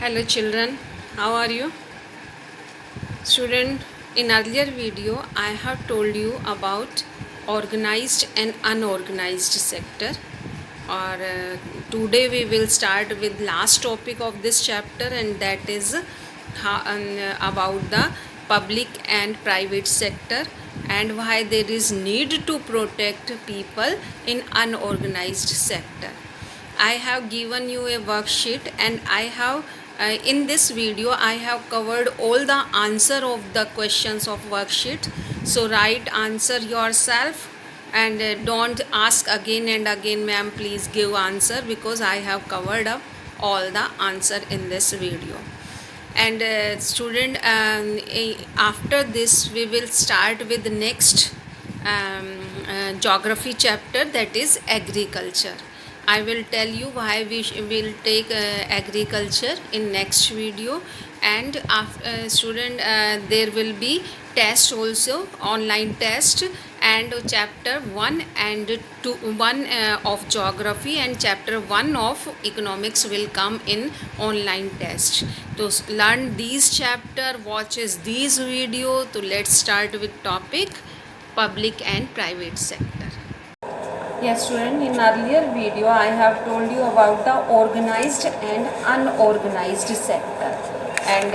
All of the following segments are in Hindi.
Hello children, how are you? Student, in earlier video I have told you about organized and unorganized sector or today we will start with last topic of this chapter, and that is about the public and private sector and why there is need to protect people in unorganized sector. I have given you a worksheet, and I have in this video I have covered all the answer of the questions of worksheet. So write answer yourself, and don't ask again and again, ma'am please give answer, because I have covered up all the answer in this video. And student, after this we will start with the next geography chapter, that is agriculture. I will tell you why we will take agriculture in next video. And after student, there will be test also, online test, and chapter 1 and 2, 1 of geography and chapter 1 of economics will come in online test. So learn these chapter, watches these video. So let's start with topic public and private sector. Yes student, in earlier video I have told you about the organized and unorganized sector, and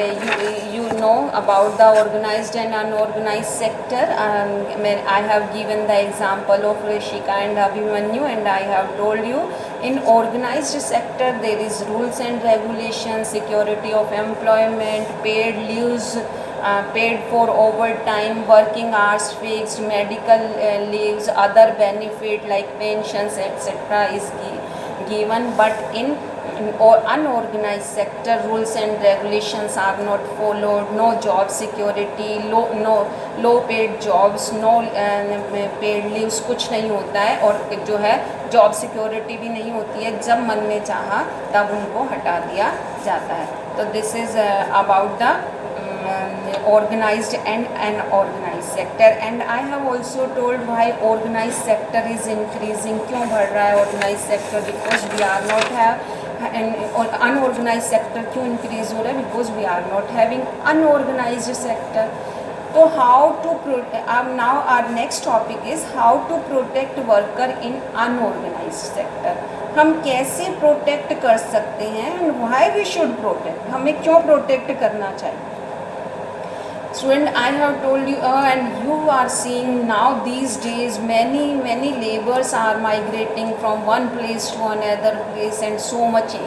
you know about the organized and unorganized sector. I have given the example of Rishika and Abhimanyu, and I have told you in organized sector there is rules and regulations, security of employment, paid leaves, paid for overtime, working hours fixed, medical leaves, other benefit like pensions etc. is given. But in unorganized sector, rules and regulations are not followed. No job security, low paid jobs, no paid leaves, कुछ नहीं होता है. और जो है जॉब सिक्योरिटी भी नहीं होती है, जब मन में चाहा तब उनको हटा दिया जाता है. तो this is about the organized and unorganized sector. And I have also told why organized sector is increasing. क्यों बढ़ रहा है organized sector? Because we are not have and unorganized sector क्यों increase हो रहा है? Because we are not having unorganized sector. So how to now our next topic is how to protect worker in unorganized sector. हम कैसे प्रोटेक्ट कर सकते हैं and why we should protect. हमें क्यों प्रोटेक्ट करना चाहिए? Student, I have told you and you are seeing now these days many laborers are migrating from one place to another place, and so much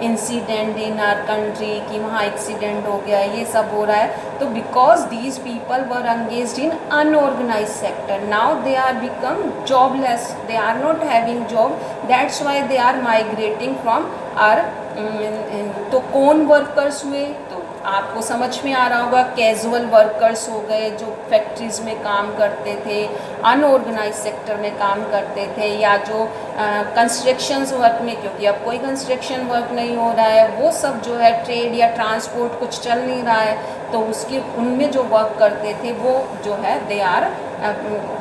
incident in our country कि वहाँ accident हो गया, ये सब हो रहा है. तो because these people were engaged in unorganized sector, now they are become jobless, they are not having job, that's why they are migrating from our तो कौन वर्कर्स हुए? तो आपको समझ में आ रहा होगा, कैजुअल वर्कर्स हो गए जो फैक्ट्रीज़ में काम करते थे, अनऑर्गेनाइज सेक्टर में काम करते थे, या जो कंस्ट्रक्शंस वर्क में, क्योंकि अब कोई कंस्ट्रक्शन वर्क नहीं हो रहा है, वो सब जो है ट्रेड या ट्रांसपोर्ट कुछ चल नहीं रहा है, तो उसके उनमें जो वर्क करते थे वो जो है they are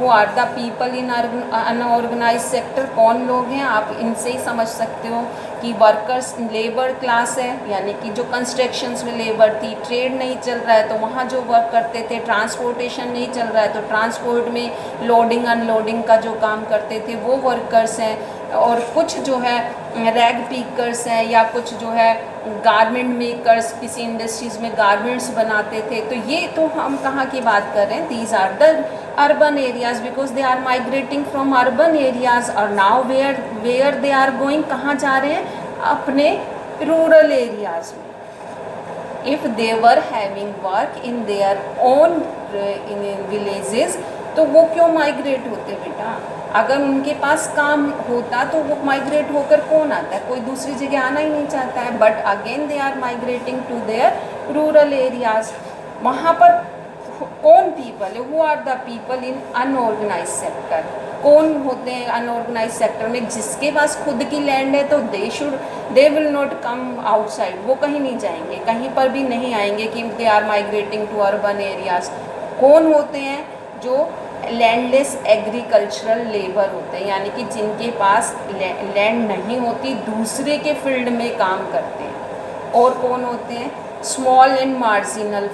who are the people in unorganise sector. कौन लोग हैं? आप इनसे ही समझ सकते हो कि वर्कर्स लेबर क्लास है, यानी कि जो कंस्ट्रक्शंस में लेबर थी, ट्रेड नहीं चल रहा है तो वहाँ जो वर्क करते थे, ट्रांसपोर्टेशन नहीं चल रहा है तो ट्रांसपोर्ट में लोडिंग अनलोडिंग का जो काम करते थे वो वर्कर्स हैं. और कुछ जो है रैग पिकर्स हैं, या कुछ जो है गारमेंट मेकर्स, किसी इंडस्ट्रीज़ में गारमेंट्स बनाते थे. तो ये तो हम कहाँ की बात कर रहे हैं? These are the urban areas, because they are migrating from urban areas. और now where they are going, कहाँ जा रहे हैं? अपने रूरल एरियाज में. If they were having work in their own in villages, तो वो क्यों माइग्रेट होते बेटा? अगर उनके पास काम होता तो वो माइग्रेट होकर कौन आता है? कोई दूसरी जगह आना ही नहीं चाहता है. But again they are migrating to their rural areas. वहाँ पर कौन पीपल है? Who are the people in unorganise sector. कौन होते हैं अनऑर्गेनाइज सेक्टर में? जिसके पास खुद की लैंड है तो they will not come outside. वो कहीं नहीं जाएंगे, कहीं पर भी नहीं आएंगे कि they are migrating to urban areas. कौन होते हैं? जो लैंडलेस एग्रीकल्चरल लेबर होते हैं, यानी कि जिनके पास लैंड नहीं होती, दूसरे के फील्ड में काम करते हैं. और कौन होते हैं, स्मॉल एंड मार्जिनल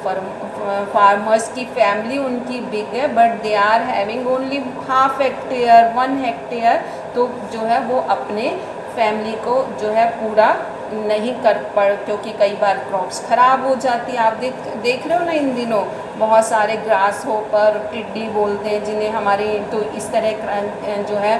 फार्मर्स की फैमिली उनकी बिग है but they are having only half hectare 1 hectare, तो जो है वो अपने फैमिली को जो है पूरा नहीं कर पा, क्योंकि कई बार क्रॉप्स ख़राब हो जाती है। आप देख रहे हो ना इन दिनों बहुत सारे ग्रास होपर, टिड्डी बोलते हैं जिन्हें हमारे, तो इस तरह जो है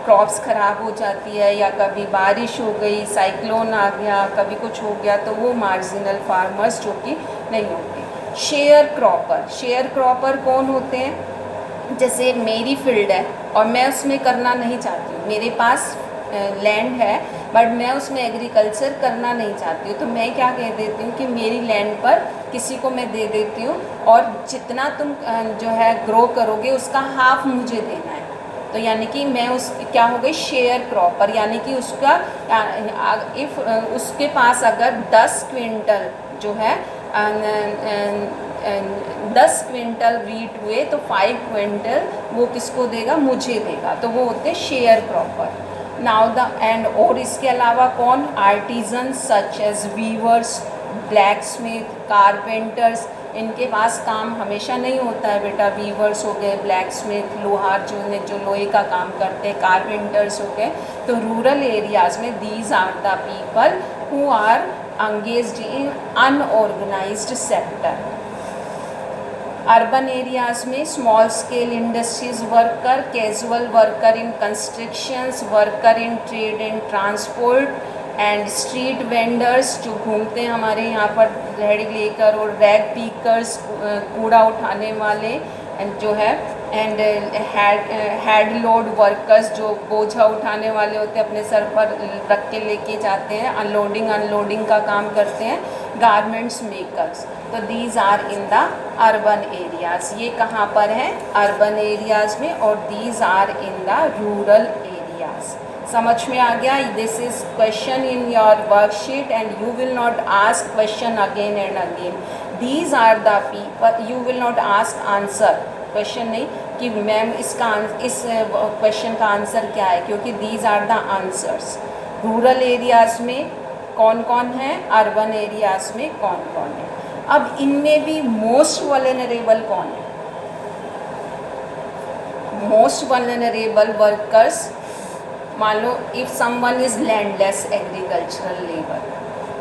क्रॉप्स ख़राब हो जाती है, या कभी बारिश हो गई, साइक्लोन आ गया, कभी कुछ हो गया, तो वो मार्जिनल फार्मर्स जो कि नहीं होते। शेयर क्रॉपर कौन होते हैं, जैसे मेरी फील्ड है और मैं उसमें करना नहीं चाहती हूँ, मेरे पास लैंड है बट मैं उसमें एग्रीकल्चर करना नहीं चाहती हूँ, तो मैं क्या कह देती हूँ कि मेरी लैंड पर किसी को मैं दे देती हूँ और जितना तुम जो है ग्रो करोगे उसका हाफ मुझे देना है। तो यानी कि मैं उस क्या हो गई शेयर क्रॉपर, यानी कि उसका इफ़ उसके पास अगर 10 क्विंटल जो है 10 क्विंटल वीट हुए तो 5 क्विंटल वो किसको देगा, मुझे देगा, तो वो होते sharecropper. Now the end, और इसके अलावा कौन, artisan such as weavers, blacksmith, carpenters, इनके पास काम हमेशा नहीं होता है बेटा। वीवर्स हो गए, ब्लैक स्मिथ, लोहार जो लोहे का काम करते हैं, कारपेंटर्स हो गए। तो रूरल एरियाज़ में these are the people who are engaged in unorganized sector। Urban areas में small scale industries worker, casual worker in constructions, worker in trade and transport and street vendors जो घूमते हैं हमारे यहाँ पर रेहड़ी लेकर, और रैग पीकर्स कूड़ा उठाने वाले जो है, एंड हैड लोड वर्कर्स जो बोझा उठाने वाले होते हैं, अपने सर पर रख के लेके जाते हैं, अनलोडिंग का काम करते हैं, गारमेंट्स मेकर्स। तो these are in the urban areas, ये कहाँ पर है, अर्बन एरियाज़ में, और these are in the rural areas. समझ में आ गया। This is question in your worksheet and you will not ask question again and again. These are the people, you will not ask answer, question नहीं कि मैम इसका इस क्वेश्चन का आंसर क्या है, क्योंकि these are the answers. Rural areas में कौन कौन है, अर्बन एरियाज़ में कौन कौन है। अब इनमें भी मोस्ट वल्नरेबल कौन है, मोस्ट वल्नरेबल वर्कर्स, मान लो if someone is landless agricultural labour,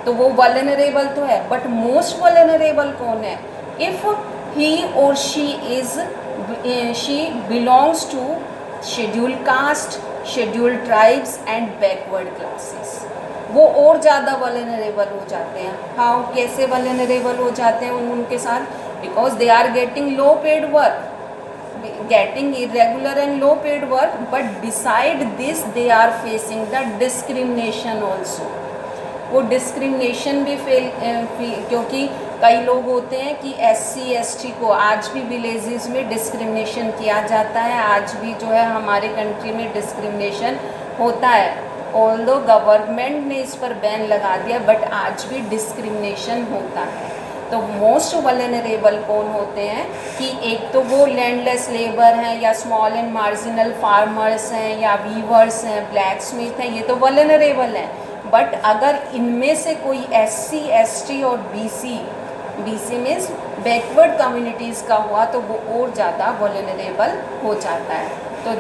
तो वो वल्नरेबल तो है, बट मोस्ट वल्नरेबल कौन है, if he or she belongs to scheduled caste, scheduled tribes and backward classes, वो और ज़्यादा वल्नरेबल हो जाते हैं। हाउ, कैसे वल्नरेबल हो जाते हैं उनके साथ, because they are getting low paid work, getting irregular and low paid work, but beside this they are facing the discrimination also। वो डिस्क्रिमिनेशन भी क्योंकि कई लोग होते हैं कि SC ST को आज भी विलेजेस में डिस्क्रिमिनेशन किया जाता है, आज भी जो है हमारे कंट्री में डिस्क्रिमिनेशन होता है। ऑल्दो गवर्नमेंट ने इस पर बैन लगा दिया, बट आज भी डिस्क्रिमिनेशन होता है। तो मोस्ट वल्नरेबल कौन होते हैं कि एक तो वो लैंडलेस लेबर हैं, या स्मॉल एंड मार्जिनल फार्मर्स हैं, या वीवर्स हैं, ब्लैक स्मिथ हैं, ये तो वल्नरेबल हैं। बट अगर इनमें से कोई SC ST और BC मीन्स बैकवर्ड कम्युनिटीज़ का हुआ तो वो और ज़्यादा वल्नरेबल हो जाता है। तो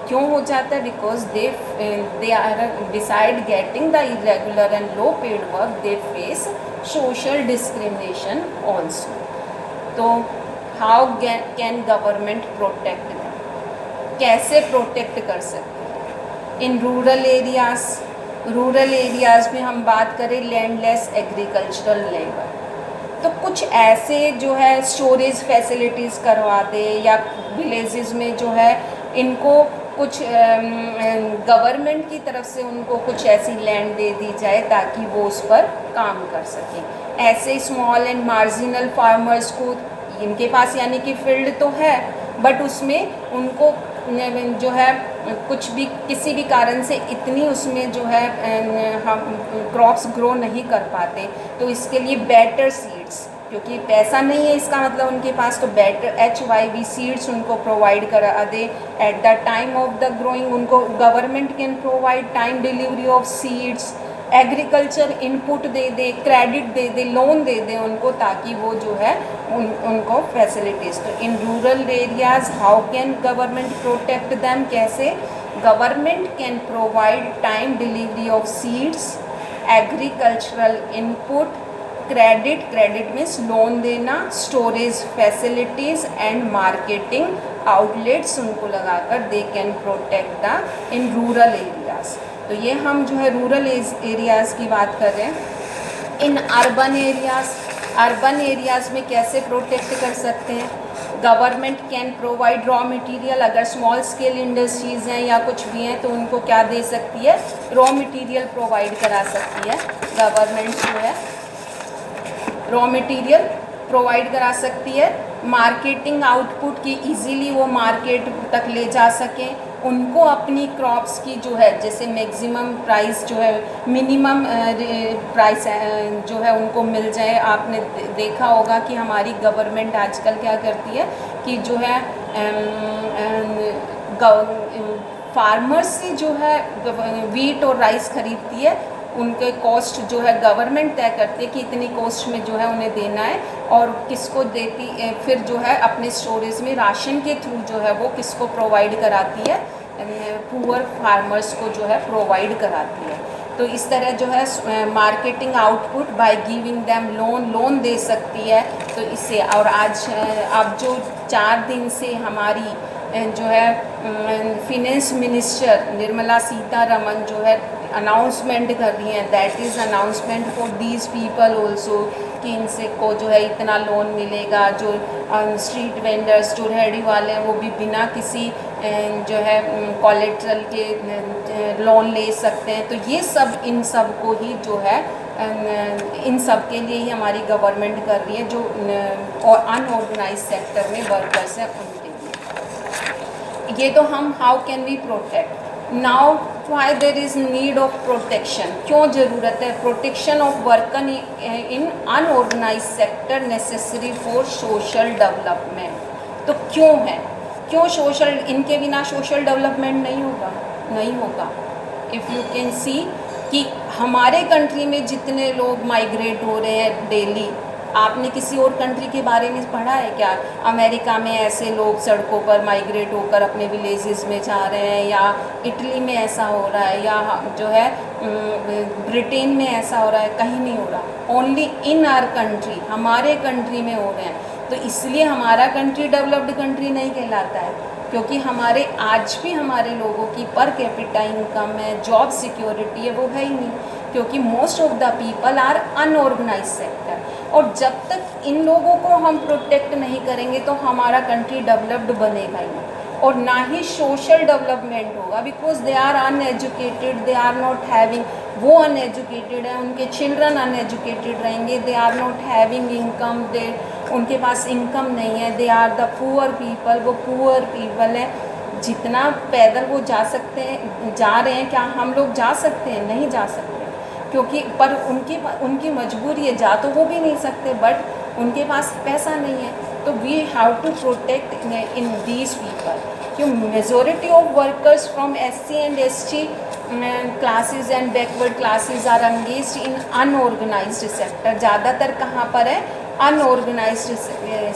क्यों हो जाता है, because they are beside getting the irregular and low paid work they face social discrimination also. तो how can government protect them, कैसे प्रोटेक्ट कर सकते हैं इन रूरल एरियाज़ में हम बात करें लैंडलेस एग्रीकल्चरल लेबर, तो कुछ ऐसे जो है स्टोरेज फैसिलिटीज़ करवा दे, या विलेजेस में जो है इनको कुछ गवर्नमेंट की तरफ से उनको कुछ ऐसी लैंड दे दी जाए ताकि वो उस पर काम कर सकें। ऐसे स्मॉल एंड मार्जिनल फार्मर्स को, इनके पास यानी कि फील्ड तो है बट उसमें उनको जो है कुछ भी किसी भी कारण से इतनी उसमें जो है हम क्रॉप्स ग्रो नहीं कर पाते, तो इसके लिए बेटर सीड्स, क्योंकि पैसा नहीं है इसका मतलब उनके पास, तो बेटर HYV सीड्स उनको प्रोवाइड करा दे at the time of the growing. उनको government can provide time delivery of seeds agriculture input दे दे, क्रेडिट दे दे, लोन दे दे उनको, ताकि वो जो है उनको फैसिलिटीज़। तो इन rural areas how can government protect them, कैसे? Government can provide time delivery of seeds, agricultural input, credit means loan देना, storage facilities and marketing outlets उनको लगाकर they can protect the in rural areas. तो ये हम जो है रूरल एरियाज़ की बात कर रहे हैं। इन अर्बन एरियाज़ में कैसे प्रोटेक्ट कर सकते हैं? Government can provide raw material, अगर स्मॉल स्केल इंडस्ट्रीज़ हैं या कुछ भी हैं तो उनको क्या दे सकती है? रॉ मटेरियल प्रोवाइड करा सकती है गवर्नमेंट जो है, रॉ मटेरियल प्रोवाइड करा सकती है। मार्केटिंग आउटपुट की इजीली वो मार्केट तक ले जा सकें, उनको अपनी क्रॉप्स की जो है जैसे मैक्सिमम प्राइस जो है, मिनिमम प्राइस जो है उनको मिल जाए। आपने देखा होगा कि हमारी गवर्नमेंट आजकल क्या करती है कि जो है फार्मर्स से जो है वीट और राइस खरीदती है, उनके कॉस्ट जो है गवर्नमेंट तय करती है कि इतनी कॉस्ट में जो है उन्हें देना है, और किसको देती है फिर जो है अपने स्टोरेज में राशन के थ्रू जो है वो किसको प्रोवाइड कराती है? पुअर फार्मर्स को जो है प्रोवाइड कराती है। तो इस तरह जो है marketing output by giving them loan दे सकती है। तो इससे, और आज अब जो 4 दिन से हमारी जो है फिनेंस मिनिस्टर निर्मला सीतारमन जो है अनाउंसमेंट कर रही हैं, that is announcement for these people also, कि इनसे को जो है इतना लोन मिलेगा। जो स्ट्रीट वेंडर्स, जो रेहड़ी वाले हैं, वो भी बिना किसी जो है कोलेट्रल के लोन ले सकते हैं। तो ये सब इन सब को ही जो है इन सब के लिए ही हमारी गवर्नमेंट कर रही है, जो अनऑर्गेनाइज सेक्टर में वर्कर्स हैं उनके लिए। ये तो हम how can we protect. Now why there is need of protection, क्यों ज़रूरत है? Protection of worker in unorganise sector necessary for social development. तो क्यों है? क्यों सोशल, इनके बिना सोशल डेवलपमेंट नहीं होगा। इफ़ यू कैन सी कि हमारे कंट्री में जितने लोग माइग्रेट हो रहे हैं डेली, आपने किसी और कंट्री के बारे में पढ़ा है क्या? अमेरिका में ऐसे लोग सड़कों पर माइग्रेट होकर अपने विलेजेस में जा रहे हैं, या इटली में ऐसा हो रहा है, या जो है ब्रिटेन में ऐसा हो रहा है? कहीं नहीं हो रहा। ओनली इन आवर कंट्री, हमारे कंट्री में हो रहे हैं। तो इसलिए हमारा कंट्री डेवलप्ड कंट्री नहीं कहलाता है, क्योंकि हमारे आज भी हमारे लोगों की पर कैपिटा इनकम है, जॉब सिक्योरिटी है, वो है ही नहीं, क्योंकि most of the people are unorganise sector. और जब तक इन लोगों को हम प्रोटेक्ट नहीं करेंगे तो हमारा कंट्री डेवलप्ड बनेगा ही नहीं, और ना ही सोशल डेवलपमेंट होगा, because they are uneducated, they are not having, वो अनएजुकेटेड है, उनके चिल्ड्रन अनएजुकेटेड रहेंगे, they are not having income, they उनके पास इनकम नहीं है, they are the poor people, वो पुअर पीपल हैं। जितना पैदल वो जा सकते हैं, जा रहे हैं, क्या हम लोग जा सकते हैं? नहीं जा सकते, क्योंकि पर उनकी मजबूरी है, जा तो वो भी नहीं सकते, बट उनके पास पैसा नहीं है। तो we have to protect in these people. क्यों? Majority of workers from SC and ST classes and backward classes are engaged in unorganized sector. ज़्यादातर कहाँ पर है? Unorganized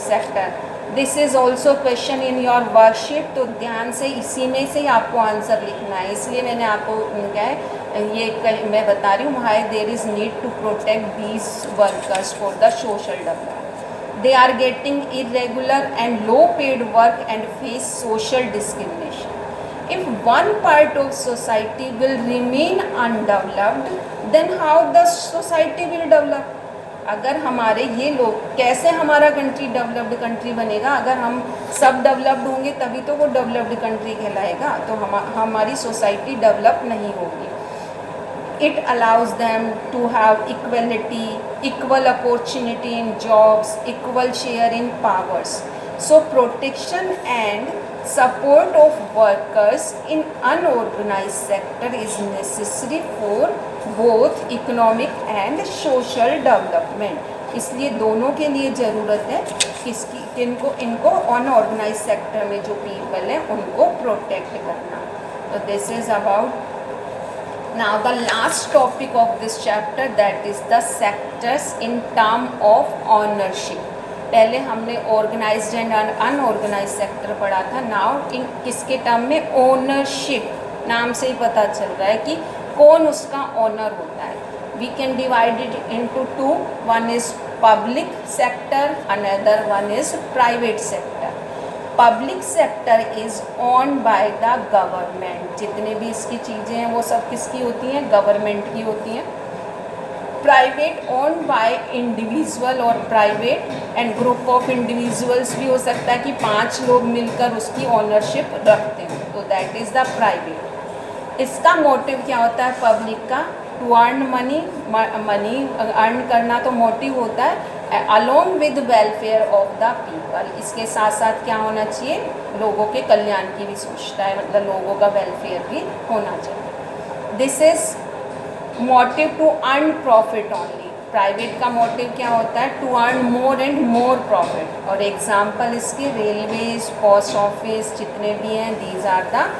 sector. This is also question in your worksheet, तो ध्यान से इसी में से ही आपको आंसर लिखना है, इसलिए मैंने आपको क्या है ये मैं बता रही हूँ, why there is need to protect these workers for the social development. They are getting irregular and low paid work and face social discrimination. If one part of society will remain undeveloped, then how the society will develop? अगर हमारे ये लोग, कैसे हमारा कंट्री डेवलप्ड कंट्री बनेगा? अगर हम सब डेवलप्ड होंगे तभी तो वो डेवलप्ड कंट्री कहलाएगा। तो हमारी सोसाइटी डेवलप नहीं होगी। It allows them to have equality, equal opportunity in jobs, equal share in powers. So protection and support of workers in unorganized sector is necessary for both economic and social development. इसलिए दोनों के लिए ज़रूरत है किसकी, इनको अनऑर्गेनाइज सेक्टर में जो पीपल हैं उनको प्रोटेक्ट करना। तो this is about Now the last topic of this chapter, that is the sectors in term of ownership. पहले हमने ऑर्गेनाइज्ड एंड अनऑर्गेनाइज्ड सेक्टर पढ़ा था. नाउ इन किसके टर्म में? ओनरशिप. नाम से ही पता चल रहा है कि कौन उसका ओनर होता है. We can divide it into two. One is public sector, another one is private sector. Public sector is owned by the government. जितने भी इसकी चीज़ें हैं वो सब किसकी होती हैं? गवर्नमेंट की होती हैं. प्राइवेट ओन्ड बाय इंडिविजुअल और private and group of individuals भी हो सकता है कि 5 लोग मिलकर उसकी ओनरशिप रखते हैं, तो दैट इज़ द प्राइवेट. इसका मोटिव क्या होता है पब्लिक का? To earn money. Money earn करना तो मोटिव होता है, along with welfare of the people. इसके साथ साथ क्या होना चाहिए? लोगों के कल्याण की भी सोचता है, मतलब लोगों का वेलफेयर भी होना चाहिए. This is motive to earn profit only. Private का मोटिव क्या होता है? To earn more and more profit. और एग्जांपल इसके रेलवेज, पोस्ट ऑफिस जितने भी हैं, these are the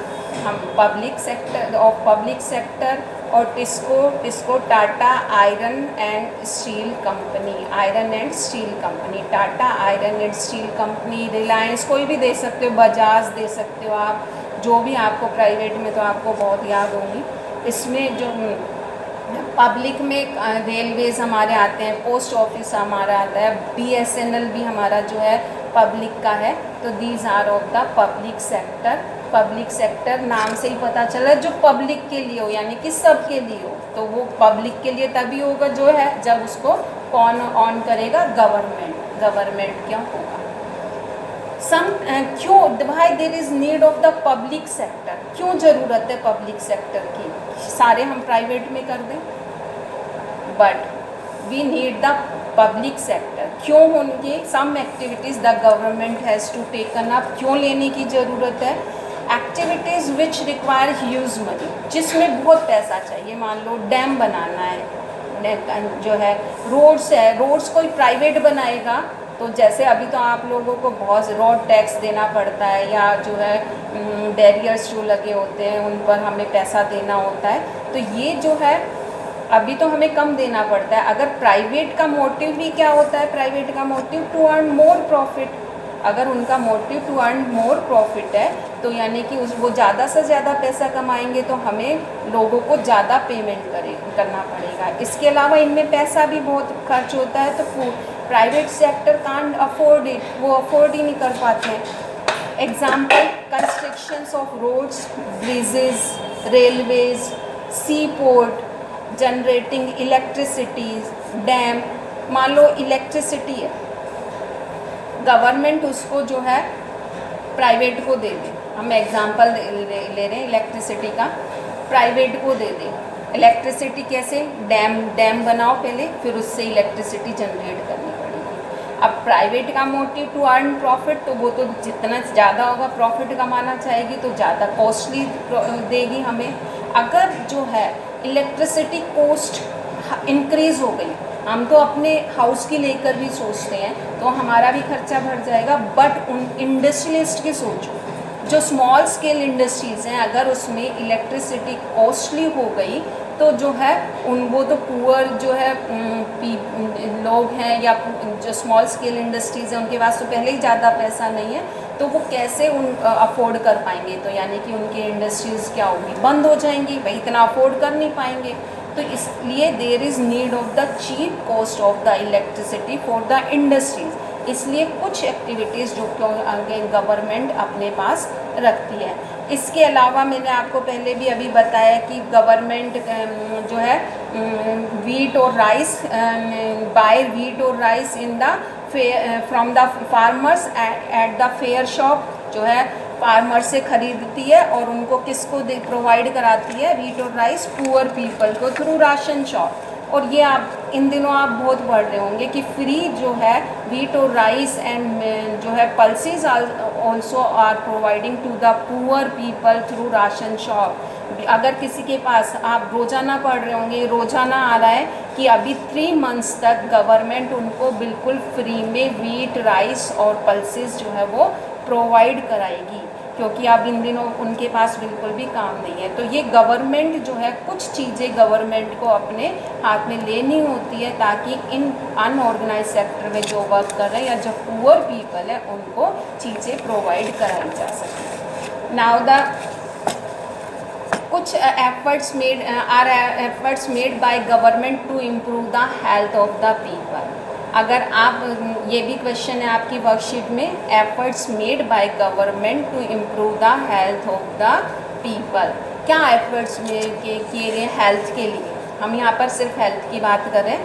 um public sector of public sector. और TISCO Tata iron and steel company. Iron and steel company, Tata iron and steel company. Reliance, कोई भी दे सकते हो, बजाज दे सकते हो आप, जो भी आपको प्राइवेट में तो आपको बहुत याद होंगी. इसमें जो पब्लिक में रेलवेज़ हमारे आते हैं, पोस्ट ऑफिस हमारा आता है, BSNL भी हमारा जो है पब्लिक का है. तो these are of the public sector. Public sector नाम से ही पता चला जो पब्लिक के लिए हो, यानी कि सब के लिए हो. तो वो पब्लिक के लिए तभी होगा जो है जब उसको कौन ऑन करेगा? गवर्नमेंट. गवर्नमेंट क्या होगा? क्यों Y there is need of the public sector? क्यों ज़रूरत है पब्लिक सेक्टर की? सारे हम प्राइवेट में कर दें, but we need the public sector. क्यों होंगे? Some activities the government has to taken up. क्यों लेने की ज़रूरत है? Activities which require huge money, जिसमें बहुत पैसा चाहिए. मान लो डैम बनाना है, जो है रोड्स है, रोड्स कोई प्राइवेट बनाएगा तो जैसे अभी तो आप लोगों को बहुत रोड टैक्स देना पड़ता है, या जो है बैरियर्स जो लगे होते हैं उन पर हमें पैसा देना होता है. तो ये जो है अभी तो हमें कम देना पड़ता है. अगर प्राइवेट का मोटिव भी क्या होता है? प्राइवेट का motive to earn more profit. अगर उनका motive to earn more profit है तो यानी कि वो ज़्यादा से ज़्यादा पैसा कमाएंगे तो हमें लोगों को ज़्यादा पेमेंट करना पड़ेगा. इसके अलावा इनमें पैसा भी बहुत खर्च होता है, तो private sector can't afford it. वो अफोर्ड ही नहीं कर पाते हैं. Example, constructions of roads, bridges, railways, sea port, generating electricities, dam. मान लो इलेक्ट्रिसिटी है, गवर्नमेंट उसको जो है प्राइवेट को दे दे. हम एग्जांपल ले रहे हैं इलेक्ट्रिसिटी का, प्राइवेट को दे दे. इलेक्ट्रिसिटी कैसे? डैम बनाओ पहले, फिर उससे इलेक्ट्रिसिटी जनरेट करनी पड़ेगी. अब प्राइवेट का मोटिव टू अर्न प्रॉफिट, तो वो तो जितना ज़्यादा होगा प्रॉफिट कमाना चाहेगी तो ज़्यादा कॉस्टली देगी हमें. अगर जो है इलेक्ट्रिसिटी कॉस्ट इंक्रीज़ हो गई, हम तो अपने हाउस की लेकर भी सोचते हैं तो हमारा भी खर्चा बढ़ जाएगा. बट उन इंडस्ट्रियलिस्ट की सोचो, जो स्मॉल स्केल इंडस्ट्रीज़ हैं, अगर उसमें इलेक्ट्रिसिटी कॉस्टली हो गई तो जो है वो तो पुअर जो है लोग हैं या जो स्मॉल स्केल इंडस्ट्रीज़ हैं उनके पास तो पहले ही ज़्यादा पैसा नहीं है, तो वो कैसे अफोर्ड कर पाएंगे? तो यानी कि उनकी इंडस्ट्रीज़ क्या होगी? बंद हो जाएंगी, भाई इतना अफोर्ड कर नहीं पाएंगे. तो इसलिए there is need of the cheap cost of the electricity for the industries. इसलिए कुछ एक्टिविटीज़ जो गवर्नमेंट अपने पास रखती है. इसके अलावा मैंने आपको पहले भी अभी बताया कि गवर्नमेंट जो है वीट और राइस, बाय वीट और rice in the from the farmers at the fair shop. जो है फार्मर से ख़रीदती है और उनको किसको प्रोवाइड कराती है? वीट और राइस पुअर पीपल को थ्रू राशन शॉप. और ये आप इन दिनों आप बहुत पढ़ रहे होंगे कि फ्री जो है वीट और राइस एंड जो है pulses also are providing to the poor people through ration shop. अगर किसी के पास, आप रोज़ाना पढ़ रहे होंगे, रोज़ाना आ रहा है कि अभी 3 मंथ्स तक गवर्नमेंट उनको बिल्कुल फ्री में वीट, राइस और पल्सेस जो है वो प्रोवाइड कराएगी. क्योंकि अब इन दिनों उनके पास बिल्कुल भी काम नहीं है। तो ये गवर्नमेंट जो है, कुछ चीज़ें गवर्नमेंट को अपने हाथ में लेनी होती है ताकि इन अनऑर्गेनाइज सेक्टर में जो वर्क कर रहे हैं या जो पुअर पीपल है उनको चीज़ें प्रोवाइड कराई जा सकें। नाउ द कुछ efforts made by government to improve the health of the people। अगर आप ये भी क्वेश्चन है आपकी वर्कशीट में, efforts made by government to improve the health of the people। क्या efforts किए गए हेल्थ के लिए? हम यहाँ पर सिर्फ हेल्थ की बात कर रहे हैं।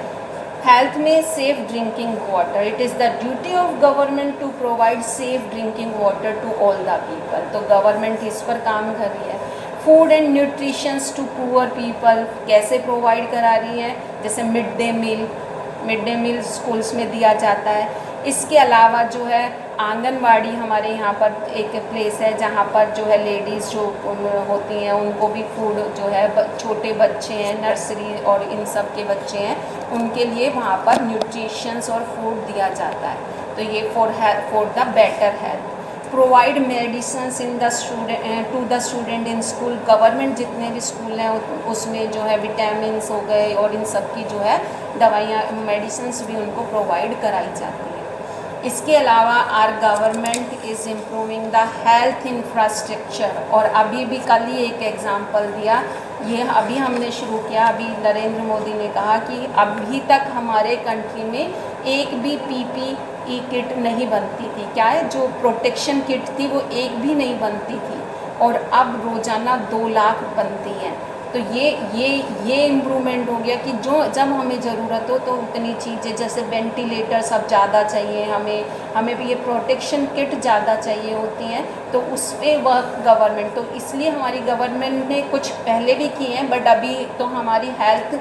हेल्थ में safe drinking water, it is the duty of government to provide safe drinking water to all the people. तो गवर्नमेंट इस पर काम कर रही है। Food and nutritions to poor people कैसे प्रोवाइड करा रही है? जैसे मिड डे मील स्कूल्स में दिया जाता है। इसके अलावा जो है आंगनवाड़ी, हमारे यहाँ पर एक प्लेस है जहाँ पर जो है लेडीज़ जो होती हैं उनको भी फूड जो है, छोटे बच्चे हैं, नर्सरी और इन सब के बच्चे हैं, उनके लिए वहाँ पर न्यूट्रिशंस और फूड दिया जाता है। तो ये for the better health. Provide medicines in the student to the student in school. Government जितने भी स्कूल हैं उसमें जो है विटामिन्स हो गए और इन सब की जो है दवाइयाँ, मेडिसिन्स भी उनको प्रोवाइड कराई जाती है। इसके अलावा our government is improving the health infrastructure. और अभी भी कल ही एक एग्जांपल दिया, ये अभी हमने शुरू किया। अभी नरेंद्र मोदी ने कहा कि अभी तक हमारे कंट्री में एक भी PPE किट नहीं बनती थी। क्या है, जो प्रोटेक्शन किट थी वो एक भी नहीं बनती थी, और अब रोज़ाना 2 लाख बनती हैं। तो ये इम्प्रूवमेंट हो गया कि जो जब हमें ज़रूरत हो तो उतनी चीज़ें, जैसे वेंटिलेटर सब ज़्यादा चाहिए, हमें भी ये प्रोटेक्शन किट ज़्यादा चाहिए होती हैं, तो उस पर वह गवर्नमेंट, तो इसलिए हमारी गवर्नमेंट ने कुछ पहले भी किए हैं, बट अभी तो हमारी हेल्थ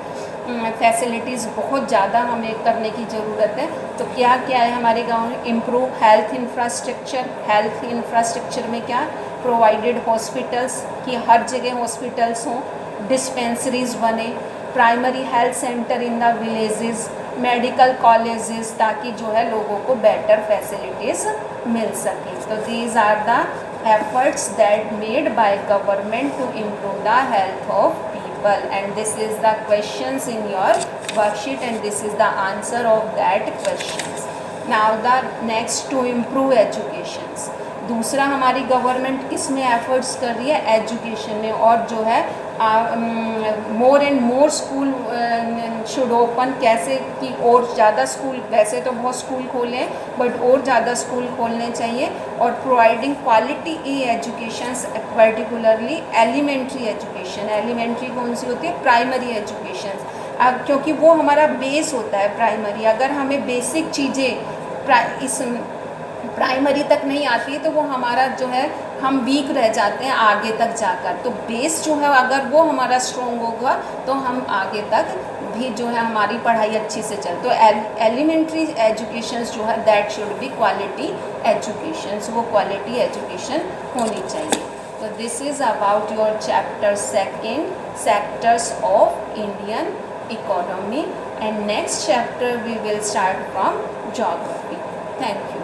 फैसिलिटीज़ बहुत ज़्यादा हमें करने की ज़रूरत है। तो क्या क्या है हमारे गाँव में? Improve health infrastructure. Health infrastructure में क्या? प्रोवाइडेड हॉस्पिटल्स, कि हर जगह हॉस्पिटल्स हों, डिस्पेंसरीज बने, primary health centre in the villages, medical colleges, ताकि जो है लोगों को बेटर फैसिलिटीज़ मिल सके। तो these are the efforts that made by government to improve the health of people, and this is the questions in your worksheet and this is the answer of that questions। now the next, to improve educations। दूसरा, हमारी गवर्नमेंट किस में एफर्ट्स कर रही है? एजुकेशन में। और जो है मोर and more school should open. कैसे कि और ज़्यादा स्कूल, वैसे तो बहुत स्कूल खोले हैं बट और ज़्यादा स्कूल खोलने चाहिए। और providing quality uh education, particularly elementary education. Elementary कौन सी होती है? Primary education. अब क्योंकि वो हमारा बेस होता है प्राइमरी। अगर हमें बेसिक चीज़ें इस प्राइमरी तक नहीं आती है तो वो हमारा जो है, हम वीक रह जाते हैं आगे तक जाकर। तो बेस जो है अगर वो हमारा स्ट्रॉन्ग होगा तो हम आगे तक भी जो है हमारी पढ़ाई अच्छी से चल। तो एलिमेंट्री एजुकेशन जो है that should be quality education, वो क्वालिटी एजुकेशन होनी चाहिए। तो this is about your chapter 2, sectors of Indian economy, and next chapter we will start from geography. Thank you.